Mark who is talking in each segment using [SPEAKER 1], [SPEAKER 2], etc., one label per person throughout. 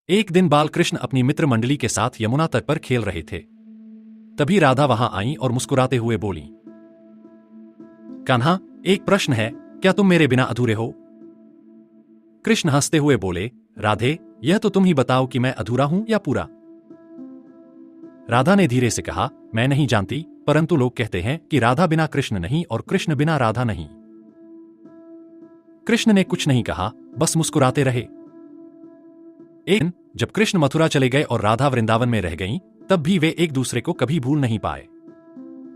[SPEAKER 1] एक दिन बालकृष्ण अपनी मित्र मंडली के साथ यमुना तट पर खेल रहे थे। तभी राधा वहां आईं और मुस्कुराते हुए बोली, कान्हा, एक प्रश्न है, क्या तुम मेरे बिना अधूरे हो? कृष्ण हंसते हुए बोले, राधे, यह तो तुम ही बताओ कि मैं अधूरा हूं या पूरा। राधा ने धीरे से कहा, मैं नहीं जानती, परंतु लोग कहते हैं कि राधा बिना कृष्ण नहीं और कृष्ण बिना राधा नहीं। कृष्ण ने कुछ नहीं कहा, बस मुस्कुराते रहे। एक दिन जब कृष्ण मथुरा चले गए और राधा वृंदावन में रह गईं, तब भी वे एक दूसरे को कभी भूल नहीं पाए।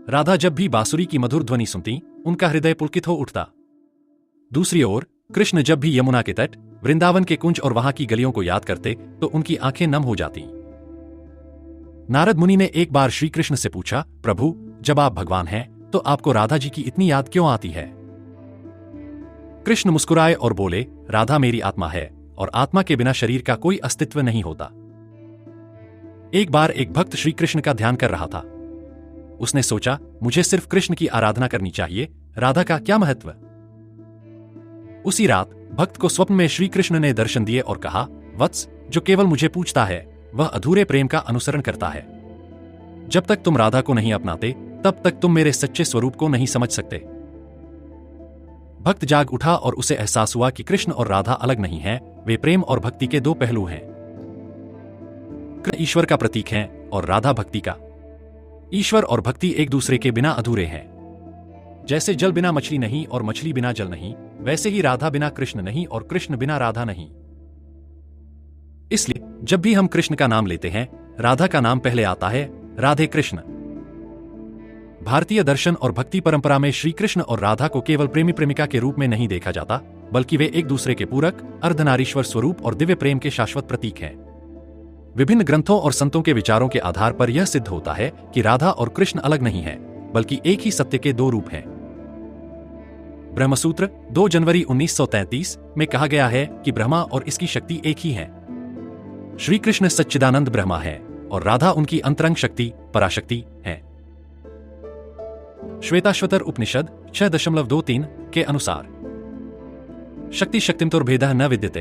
[SPEAKER 1] राधा जब भी बांसुरी की मधुर ध्वनि सुनती, उनका हृदय पुलकित हो उठता। दूसरी ओर कृष्ण जब भी यमुना के तट, वृंदावन के कुंज और वहां की गलियों को याद करते तो उनकी आंखें नम हो जाती। नारद मुनि ने एक बार श्री कृष्ण से पूछा, प्रभु, जब आप भगवान हैं तो आपको राधा जी की इतनी याद क्यों आती है? कृष्ण मुस्कुराए और बोले, राधा मेरी आत्मा है और आत्मा के बिना शरीर का कोई अस्तित्व नहीं होता। एक बार एक भक्त श्री कृष्ण का ध्यान कर रहा था। उसने सोचा, मुझे सिर्फ कृष्ण की आराधना करनी चाहिए, राधा का क्या महत्व? उसी रात भक्त को स्वप्न में श्री कृष्ण ने दर्शन दिए और कहा, वत्स, जो केवल मुझे पूछता है वह अधूरे प्रेम का अनुसरण करता है। जब तक तुम राधा को नहीं अपनाते तब तक तुम मेरे सच्चे स्वरूप को नहीं समझ सकते। भक्त जाग उठा और उसे एहसास हुआ कि कृष्ण और राधा अलग नहीं हैं, वे प्रेम और भक्ति के दो पहलू हैं। कृष्ण ईश्वर का प्रतीक हैं और राधा भक्ति का। ईश्वर और भक्ति एक दूसरे के बिना अधूरे हैं। जैसे जल बिना मछली नहीं और मछली बिना जल नहीं, वैसे ही राधा बिना कृष्ण नहीं और कृष्ण बिना राधा नहीं। इसलिए जब भी हम कृष्ण का नाम लेते हैं, राधा का नाम पहले आता है, राधे कृष्ण। भारतीय दर्शन और भक्ति परंपरा में श्री कृष्ण और राधा को केवल प्रेमी प्रेमिका के रूप में नहीं देखा जाता, बल्कि वे एक दूसरे के पूरक, अर्धनारीश्वर स्वरूप और दिव्य प्रेम के शाश्वत प्रतीक हैं। विभिन्न ग्रंथों और संतों के विचारों के आधार पर यह सिद्ध होता है कि राधा और कृष्ण अलग नहीं हैं, बल्कि एक ही सत्य के दो रूप हैं। ब्रह्मसूत्र 2 जनवरी 1933 में कहा गया है कि ब्रह्मा और इसकी शक्ति एक ही है। श्री कृष्ण सच्चिदानंद ब्रह्मा है और राधा उनकी अंतरंग शक्ति पराशक्ति है। श्वेताश्वतर उपनिषद 6.23 के अनुसार शक्ति शक्तिमतोर्भेदः न विद्यते,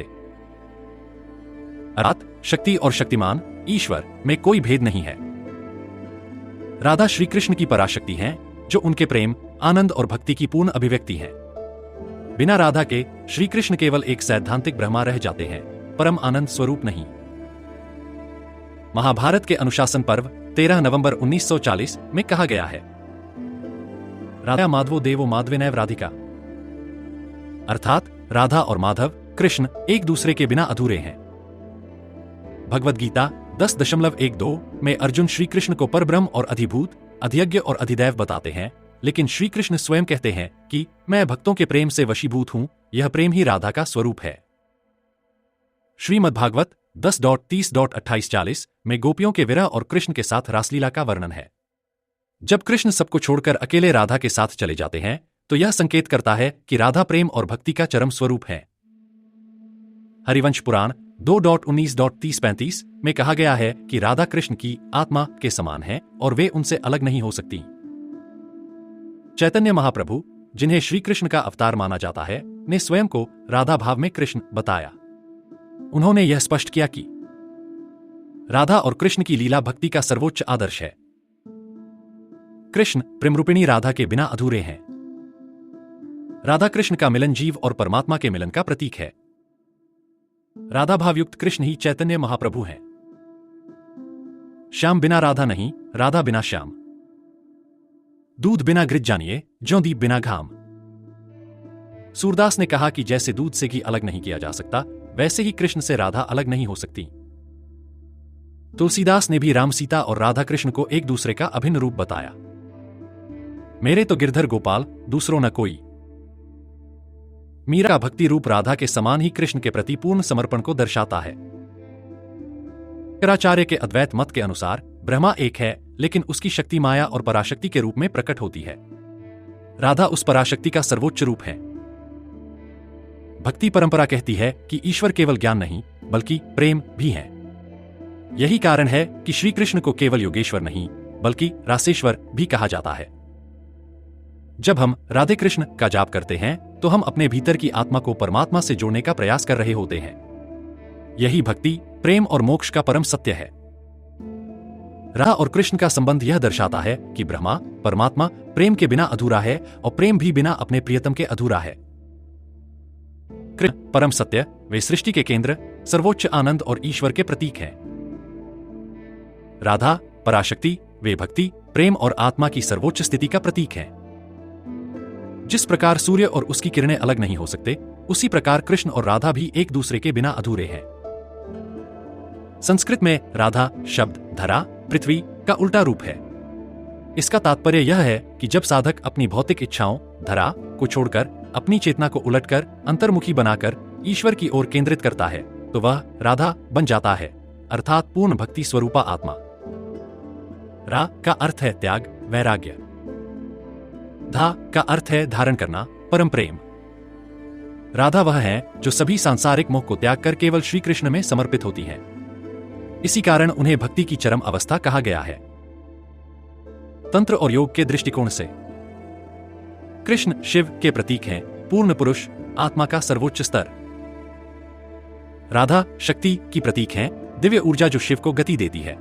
[SPEAKER 1] अर्थात शक्ति और शक्तिमान ईश्वर में कोई भेद नहीं है। राधा श्री कृष्ण की पराशक्ति हैं, जो उनके प्रेम, आनंद और भक्ति की पूर्ण अभिव्यक्ति है। बिना राधा के श्री कृष्ण केवल एक सैद्धांतिक ब्रह्मा रह जाते हैं, परम आनंद स्वरूप नहीं। महाभारत के अनुशासन पर्व 13 नवंबर 1940 में कहा गया है, राधा माधवो देवो माधवेनैव राधिका, अर्थात राधा और माधव कृष्ण एक दूसरे के बिना अधूरे हैं। भगवद गीता 10.12 में अर्जुन श्री कृष्ण को परब्रह्म और अधिभूत, अधियज्ञ और अधिदैव बताते हैं, लेकिन श्री कृष्ण स्वयं कहते हैं कि मैं भक्तों के प्रेम से वशीभूत हूं, यह प्रेम ही राधा का स्वरूप है। श्रीमद्भागवत 10.30.28-40 में गोपियों के विरह और कृष्ण के साथ रासलीला का वर्णन है। जब कृष्ण सबको छोड़कर अकेले राधा के साथ चले जाते हैं, तो यह संकेत करता है कि राधा प्रेम और भक्ति का चरम स्वरूप है। हरिवंश पुराण 2.19.30-35 में कहा गया है कि राधा कृष्ण की आत्मा के समान है और वे उनसे अलग नहीं हो सकती। चैतन्य महाप्रभु, जिन्हें श्री कृष्ण का अवतार माना जाता है, ने स्वयं को राधा भाव में कृष्ण बताया। उन्होंने यह स्पष्ट किया कि राधा और कृष्ण की लीला भक्ति का सर्वोच्च आदर्श है। कृष्ण प्रेमरूपिणी राधा के बिना अधूरे हैं। राधा कृष्ण का मिलन जीव और परमात्मा के मिलन का प्रतीक है। राधा भावयुक्त कृष्ण ही चैतन्य महाप्रभु हैं। श्याम बिना राधा नहीं, राधा बिना श्याम। दूध बिना घृत जानिए, ज्यों दीप बिना घाम। सूरदास ने कहा कि जैसे दूध से घी अलग नहीं किया जा सकता, वैसे ही कृष्ण से राधा अलग नहीं हो सकती। तुलसीदास ने भी राम सीता और राधा कृष्ण को एक दूसरे का अभिन्न रूप बताया। मेरे तो गिरधर गोपाल, दूसरों न कोई। मीरा का भक्ति रूप राधा के समान ही कृष्ण के प्रति पूर्ण समर्पण को दर्शाता है। शंकराचार्य के अद्वैत मत के अनुसार ब्रह्मा एक है, लेकिन उसकी शक्ति माया और पराशक्ति के रूप में प्रकट होती है। राधा उस पराशक्ति का सर्वोच्च रूप है। भक्ति परंपरा कहती है कि ईश्वर केवल ज्ञान नहीं, बल्कि प्रेम भी है। यही कारण है कि श्री कृष्ण को केवल योगेश्वर नहीं, बल्कि रासेश्वर भी कहा जाता है। जब हम राधे कृष्ण का जाप करते हैं, तो हम अपने भीतर की आत्मा को परमात्मा से जोड़ने का प्रयास कर रहे होते हैं। यही भक्ति, प्रेम और मोक्ष का परम सत्य है। राधा और कृष्ण का संबंध यह दर्शाता है कि ब्रह्मा, परमात्मा, प्रेम के बिना अधूरा है और प्रेम भी बिना अपने प्रियतम के अधूरा है। कृष्ण परम सत्य, वे सृष्टि के केंद्र, सर्वोच्च आनंद और ईश्वर के प्रतीक हैं। राधा पराशक्ति, वे भक्ति, प्रेम और आत्मा की सर्वोच्च स्थिति का प्रतीक हैं। जिस प्रकार सूर्य और उसकी किरणें अलग नहीं हो सकते, उसी प्रकार कृष्ण और राधा भी एक दूसरे के बिना अधूरे हैं। संस्कृत में राधा शब्द धरा, पृथ्वी का उल्टा रूप है। इसका तात्पर्य यह है कि जब साधक अपनी भौतिक इच्छाओं, धरा को छोड़कर अपनी चेतना को उलटकर अंतर्मुखी बनाकर ईश्वर की ओर केंद्रित करता है, तो वह राधा बन जाता है, अर्थात पूर्ण भक्ति स्वरूपा आत्मा। रा का अर्थ है त्याग, वैराग्य। धा का अर्थ है धारण करना, परम प्रेम। राधा वह है जो सभी सांसारिक मोह को त्याग कर केवल श्री कृष्ण में समर्पित होती है। इसी कारण उन्हें भक्ति की चरम अवस्था कहा गया है। तंत्र और योग के दृष्टिकोण से कृष्ण शिव के प्रतीक हैं, पूर्ण पुरुष, आत्मा का सर्वोच्च स्तर। राधा शक्ति की प्रतीक हैं, दिव्य ऊर्जा जो शिव को गति देती है।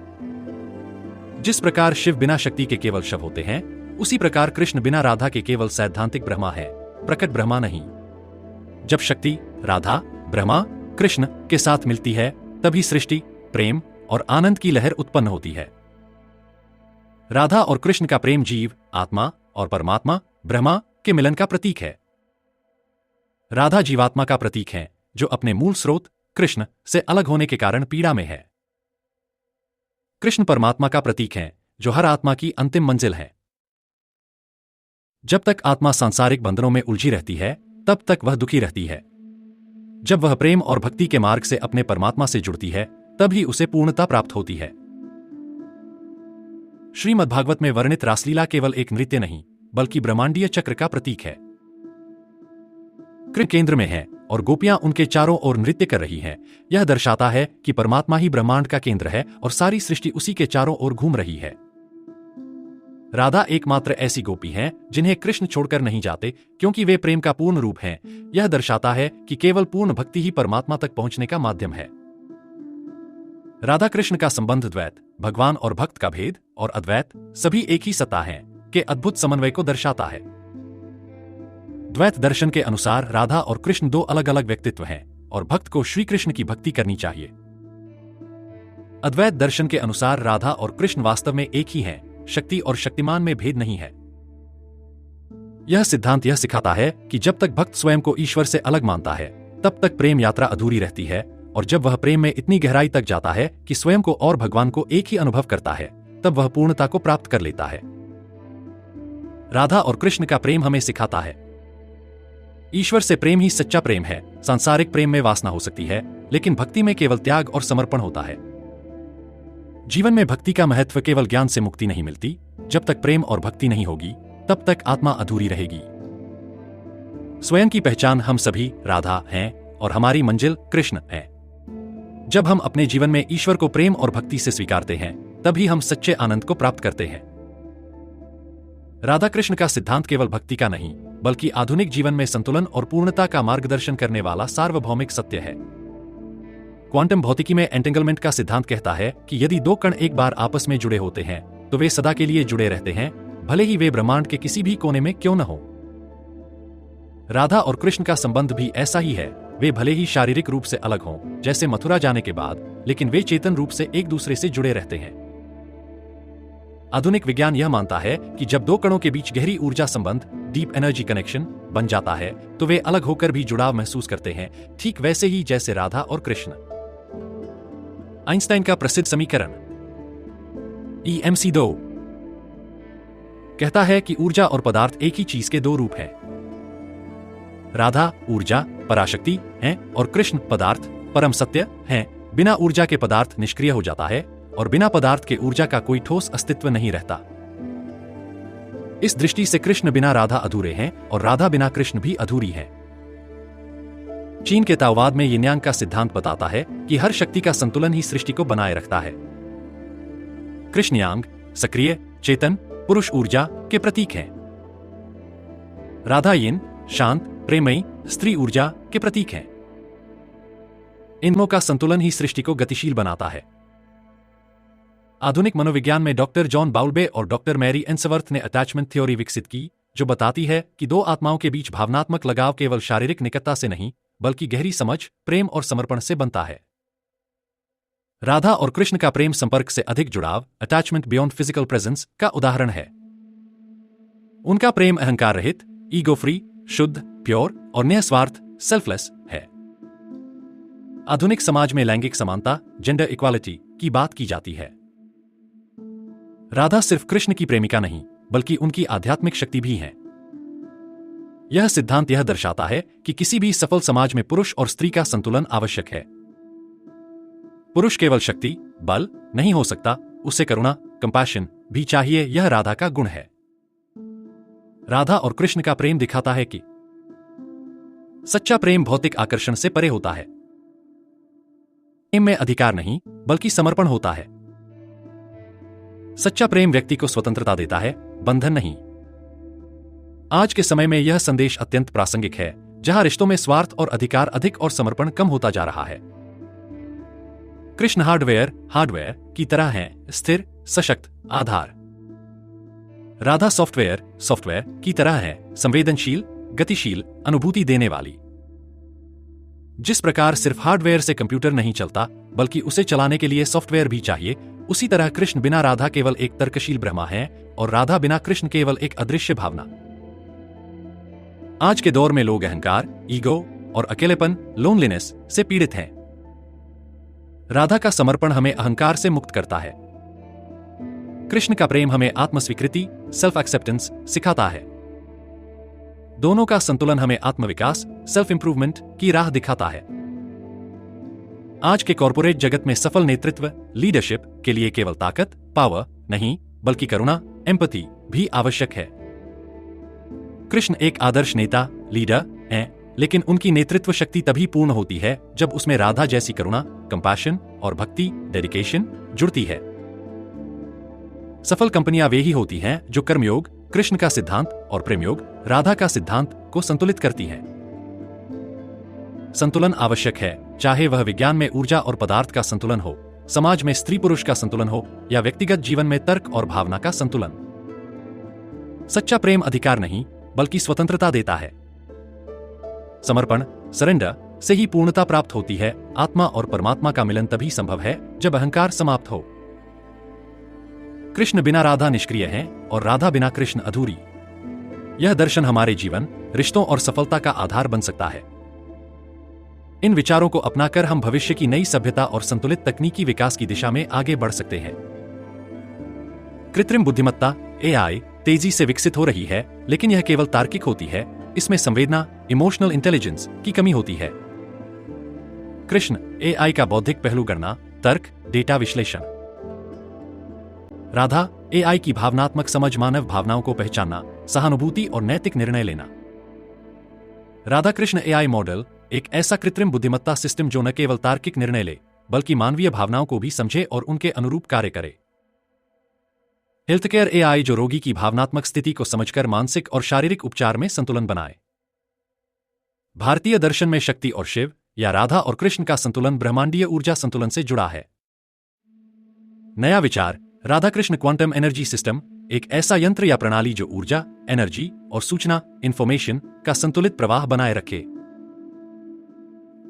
[SPEAKER 1] जिस प्रकार शिव बिना शक्ति के केवल शव होते हैं, उसी प्रकार कृष्ण बिना राधा के केवल सैद्धांतिक ब्रह्मा है, प्रकट ब्रह्मा नहीं। जब शक्ति राधा, ब्रह्मा, कृष्ण के साथ मिलती है, तभी सृष्टि, प्रेम और आनंद की लहर उत्पन्न होती है। राधा और कृष्ण का प्रेम जीव, आत्मा और परमात्मा, ब्रह्मा के मिलन का प्रतीक है। राधा जीवात्मा का प्रतीक है, जो अपने मूल स्रोत कृष्ण से अलग होने के कारण पीड़ा में है। कृष्ण परमात्मा का प्रतीक है, जो हर आत्मा की अंतिम मंजिल है। जब तक आत्मा सांसारिक बंधनों में उलझी रहती है, तब तक वह दुखी रहती है। जब वह प्रेम और भक्ति के मार्ग से अपने परमात्मा से जुड़ती है, तभी उसे पूर्णता प्राप्त होती है। श्रीमद्भागवत में वर्णित रासलीला केवल एक नृत्य नहीं, बल्कि ब्रह्मांडीय चक्र का प्रतीक है। कृष्ण केंद्र में है और गोपियां उनके चारों ओर नृत्य कर रही हैं। यह दर्शाता है कि परमात्मा ही ब्रह्मांड का केंद्र है और सारी सृष्टि उसी के चारों ओर घूम रही है। राधा एकमात्र ऐसी गोपी हैं जिन्हें कृष्ण छोड़कर नहीं जाते, क्योंकि वे प्रेम का पूर्ण रूप हैं। यह दर्शाता है कि केवल पूर्ण भक्ति ही परमात्मा तक पहुंचने का माध्यम है। राधा कृष्ण का संबंध द्वैत, भगवान और भक्त का भेद, और अद्वैत, सभी एक ही सत्ता हैं, के अद्भुत समन्वय को दर्शाता है। द्वैत दर्शन के अनुसार राधा और कृष्ण दो अलग अलग व्यक्तित्व हैं और भक्त को श्री कृष्ण की भक्ति करनी चाहिए। अद्वैत दर्शन के अनुसार राधा और कृष्ण वास्तव में एक ही हैं, शक्ति और शक्तिमान में भेद नहीं है। यह सिद्धांत यह सिखाता है कि जब तक भक्त स्वयं को ईश्वर से अलग मानता है, तब तक प्रेम यात्रा अधूरी रहती है, और जब वह प्रेम में इतनी गहराई तक जाता है कि स्वयं को और भगवान को एक ही अनुभव करता है, तब वह पूर्णता को प्राप्त कर लेता है। राधा और कृष्ण का प्रेम हमें सिखाता है, ईश्वर से प्रेम ही सच्चा प्रेम है। सांसारिक प्रेम में वासना हो सकती है, लेकिन भक्ति में केवल त्याग और समर्पण होता है। जीवन में भक्ति का महत्व केवल ज्ञान से मुक्ति नहीं मिलती। जब तक प्रेम और भक्ति नहीं होगी, तब तक आत्मा अधूरी रहेगी। स्वयं की पहचान हम सभी राधा हैं और हमारी मंजिल कृष्ण है। जब हम अपने जीवन में ईश्वर को प्रेम और भक्ति से स्वीकारते हैं, तभी हम सच्चे आनंद को प्राप्त करते हैं। राधा कृष्ण का सिद्धांत केवल भक्ति का नहीं, बल्कि आधुनिक जीवन में संतुलन और पूर्णता का मार्गदर्शन करने वाला सार्वभौमिक सत्य है। क्वांटम भौतिकी में एंटेंगलमेंट का सिद्धांत कहता है कि यदि दो कण एक बार आपस में जुड़े होते हैं, तो वे सदा के लिए जुड़े रहते हैं, भले ही वे ब्रह्मांड के किसी भी कोने में क्यों न हो। राधा और कृष्ण का संबंध भी ऐसा ही है। वे भले ही शारीरिक रूप से अलग हों, जैसे मथुरा जाने के बाद, लेकिन वे चेतन रूप से एक दूसरे से जुड़े रहते हैं। आधुनिक विज्ञान यह मानता है कि जब दो कणों के बीच गहरी ऊर्जा संबंध, डीप एनर्जी कनेक्शन बन जाता है, तो वे अलग होकर भी जुड़ाव महसूस करते हैं, ठीक वैसे ही जैसे राधा और कृष्ण। आइंस्टाइन का प्रसिद्ध समीकरण EMC2 कहता है कि ऊर्जा और पदार्थ एक ही चीज के दो रूप हैं। राधा ऊर्जा, पराशक्ति हैं और कृष्ण पदार्थ, परम सत्य हैं। बिना ऊर्जा के पदार्थ निष्क्रिय हो जाता है और बिना पदार्थ के ऊर्जा का कोई ठोस अस्तित्व नहीं रहता। इस दृष्टि से कृष्ण बिना राधा अधूरे हैं और राधा बिना कृष्ण भी अधूरी है। चीन के ताओवाद में यिन यांग का सिद्धांत बताता है कि हर शक्ति का संतुलन ही सृष्टि को बनाए रखता है। कृष्ण यांग, सक्रिय, चेतन, पुरुष ऊर्जा के प्रतीक हैं। राधा यिन, शांत, प्रेमयी, स्त्री ऊर्जा के प्रतीक हैं। इनमें का संतुलन ही सृष्टि को गतिशील बनाता है। आधुनिक मनोविज्ञान में डॉक्टर जॉन बाउल्बे और डॉक्टर मैरी एंसवर्थ ने अटैचमेंट थ्योरी विकसित की, जो बताती है कि दो आत्माओं के बीच भावनात्मक लगाव केवल शारीरिक निकटता से नहीं, बल्कि गहरी समझ, प्रेम और समर्पण से बनता है। राधा और कृष्ण का प्रेम संपर्क से अधिक जुड़ाव, अटैचमेंट बियॉन्ड फिजिकल प्रेजेंस, का उदाहरण है। उनका प्रेम अहंकार रहित, ईगो फ्री, शुद्ध, प्योर और निस्वार्थ, सेल्फलेस है। आधुनिक समाज में लैंगिक समानता, जेंडर इक्वालिटी की बात की जाती है। राधा सिर्फ कृष्ण की प्रेमिका नहीं, बल्कि उनकी आध्यात्मिक शक्ति भी है। यह सिद्धांत यह दर्शाता है कि किसी भी सफल समाज में पुरुष और स्त्री का संतुलन आवश्यक है। पुरुष केवल शक्ति, बल नहीं हो सकता, उसे करुणा, कंपैशन भी चाहिए। यह राधा का गुण है। राधा और कृष्ण का प्रेम दिखाता है कि सच्चा प्रेम भौतिक आकर्षण से परे होता है। प्रेम में अधिकार नहीं, बल्कि समर्पण होता है। सच्चा प्रेम व्यक्ति को स्वतंत्रता देता है, बंधन नहीं। आज के समय में यह संदेश अत्यंत प्रासंगिक है, जहां रिश्तों में स्वार्थ और अधिकार अधिक और समर्पण कम होता जा रहा है। कृष्ण हार्डवेयर की तरह हैं, स्थिर, सशक्त, आधार। राधा सॉफ्टवेयर की तरह है, संवेदनशील, गतिशील, अनुभूति देने वाली। जिस प्रकार सिर्फ हार्डवेयर से कंप्यूटर नहीं चलता, बल्कि उसे चलाने के लिए सॉफ्टवेयर भी चाहिए, उसी तरह कृष्ण बिना राधा केवल एक तर्कशील ब्रह्मा है और राधा बिना कृष्ण केवल एक अदृश्य भावना। आज के दौर में लोग अहंकार, ईगो और अकेलेपन, लोनलीनेस से पीड़ित हैं। राधा का समर्पण हमें अहंकार से मुक्त करता है। कृष्ण का प्रेम हमें आत्मस्वीकृति, सेल्फ एक्सेप्टेंस सिखाता है। दोनों का संतुलन हमें आत्मविकास, सेल्फ इंप्रूवमेंट की राह दिखाता है। आज के कॉर्पोरेट जगत में सफल नेतृत्व, लीडरशिप के लिए केवल ताकत, पावर नहीं, बल्कि करुणा, एम्पैथी भी आवश्यक है। कृष्ण एक आदर्श नेता, लीडर हैं, लेकिन उनकी नेतृत्व शक्ति तभी पूर्ण होती है जब उसमें राधा जैसी करुणा, कंपैशन और भक्ति, डेडिकेशन जुड़ती है। सफल कंपनियां वे ही होती हैं जो कर्मयोग, कृष्ण का सिद्धांत, और प्रेमयोग, राधा का सिद्धांत को संतुलित करती हैं। संतुलन आवश्यक है, चाहे वह विज्ञान में ऊर्जा और पदार्थ का संतुलन हो, समाज में स्त्री पुरुष का संतुलन हो, या व्यक्तिगत जीवन में तर्क और भावना का संतुलन। सच्चा प्रेम अधिकार नहीं, बल्कि स्वतंत्रता देता है। समर्पण, सरेंडर से ही पूर्णता प्राप्त होती है। आत्मा और परमात्मा का मिलन तभी संभव है जब अहंकार समाप्त हो। कृष्ण बिना राधा निष्क्रिय है और राधा बिना कृष्ण अधूरी। यह दर्शन हमारे जीवन, रिश्तों और सफलता का आधार बन सकता है। इन विचारों को अपनाकर हम भविष्य की नई सभ्यता और संतुलित तकनीकी विकास की दिशा में आगे बढ़ सकते हैं। कृत्रिम बुद्धिमत्ता, AI, तेजी से विकसित हो रही है, लेकिन यह केवल तार्किक होती है। इसमें संवेदना, इमोशनल इंटेलिजेंस की कमी होती है। कृष्ण AI का बौद्धिक पहलू गणना, तर्क, डेटा विश्लेषण। राधा AI की भावनात्मक समझ, मानव भावनाओं को पहचानना, सहानुभूति और नैतिक निर्णय लेना। राधा कृष्ण AI मॉडल एक ऐसा कृत्रिम बुद्धिमत्ता सिस्टम जो न केवल तार्किक निर्णय ले, बल्कि मानवीय भावनाओं को भी समझे और उनके अनुरूप कार्य करे। हेल्थकेयर AI जो रोगी की भावनात्मक स्थिति को समझकर मानसिक और शारीरिक उपचार में संतुलन बनाए। भारतीय दर्शन में शक्ति और शिव या राधा और कृष्ण का संतुलन ब्रह्मांडीय ऊर्जा संतुलन से जुड़ा है। नया विचार, Radha Krishna quantum energy system, एक ऐसा यंत्र या प्रणाली जो ऊर्जा, एनर्जी और सूचना, इंफॉर्मेशन का संतुलित प्रवाह बनाए रखे।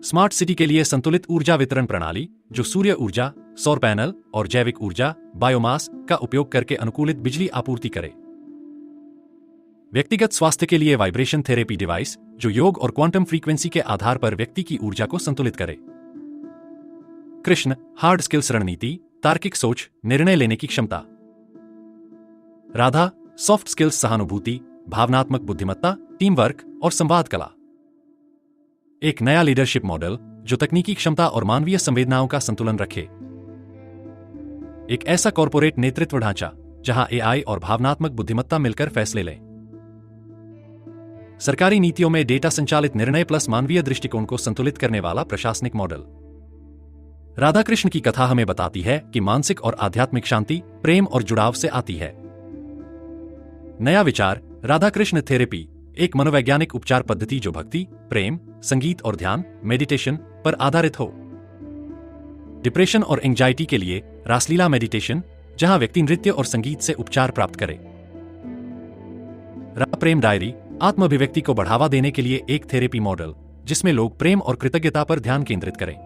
[SPEAKER 1] स्मार्ट सिटी के लिए संतुलित ऊर्जा वितरण प्रणाली जो सूर्य ऊर्जा, सौर पैनल और जैविक ऊर्जा, बायोमास का उपयोग करके अनुकूलित बिजली आपूर्ति करे। व्यक्तिगत स्वास्थ्य के लिए वाइब्रेशन थेरेपी डिवाइस जो योग और क्वांटम फ्रीक्वेंसी के आधार पर व्यक्ति की ऊर्जा को संतुलित करे। कृष्ण हार्ड स्किल्स रणनीति, तार्किक सोच, निर्णय लेने की क्षमता। राधा सॉफ्ट स्किल्स, सहानुभूति, भावनात्मक बुद्धिमत्ता, टीम वर्क और संवाद कला। एक नया लीडरशिप मॉडल जो तकनीकी क्षमता और मानवीय संवेदनाओं का संतुलन रखे। एक ऐसा कॉर्पोरेट नेतृत्व ढांचा जहां AI और भावनात्मक बुद्धिमत्ता मिलकर फैसले लें। सरकारी नीतियों में डेटा संचालित निर्णय प्लस मानवीय दृष्टिकोण को संतुलित करने वाला प्रशासनिक मॉडल। राधा कृष्ण की कथा हमें बताती है कि मानसिक और आध्यात्मिक शांति प्रेम और जुड़ाव से आती है। नया विचार, राधा कृष्ण थेरेपी, एक मनोवैज्ञानिक उपचार पद्धति जो भक्ति, प्रेम, संगीत और ध्यान, मेडिटेशन पर आधारित हो। डिप्रेशन और एंजाइटी के लिए रासलीला मेडिटेशन, जहां व्यक्ति नृत्य और संगीत से उपचार प्राप्त करे। राधा प्रेम डायरी, आत्म अभिव्यक्ति को बढ़ावा देने के लिए एक थेरेपी मॉडल जिसमें लोग प्रेम और कृतज्ञता पर ध्यान केंद्रित करें।